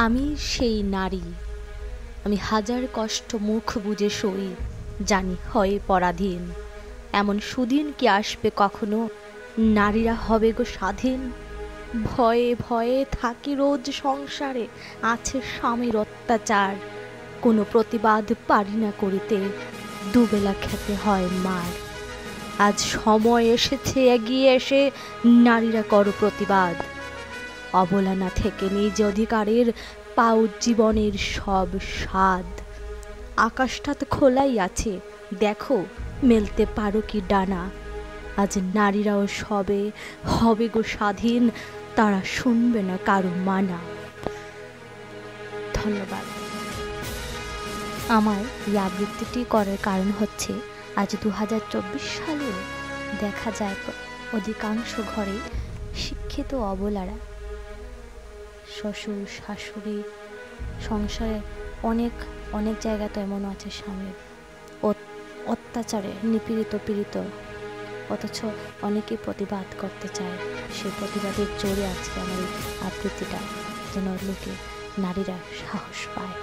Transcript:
আমি সেই নারী, আমি হাজার কষ্ট মুখ বুজে সই, জানি হয় পরাধীন। এমন সুদিন কি আসবে কখনো, নারীরা হবে গো স্বাধীন? ভয়ে ভয়ে থাকি রোজ সংসারে, আছে স্বামীর অত্যাচার। কোনো প্রতিবাদ পারি না করিতে, দুবেলা খেতে হয় মার। আজ সময় এসেছে এগিয়ে এসে নারীরা করো প্রতিবাদ। অবলা না থেকে নিজ অধিকারের পাও জীবনের সব স্বাদ। আকাশটা তো খোলাই আছে, দেখো মেলতে পারো কি ডানা। আজ নারীরাও সবে হবে গো স্বাধীন, তারা শুনবে না কারো মানা। ধন্যবাদ। আমার এই আবৃত্তিটি করার কারণ হচ্ছে, আজ 2024 সালেও দেখা যায় অধিকাংশ ঘরে শিক্ষিত অবলারা, শ্বশুর শাশুড়ি, সংসারে অনেক অনেক জায়গা তো এমনও আছে স্বামীর অত্যাচারে নিপীড়িত পীড়িত, অথচ অনেকে প্রতিবাদ করতে চায়। সেই প্রতিবাদের জোরে আজকে আমার এই আবৃত্তিটা, যেন লোকে নারীরা সাহস পায়।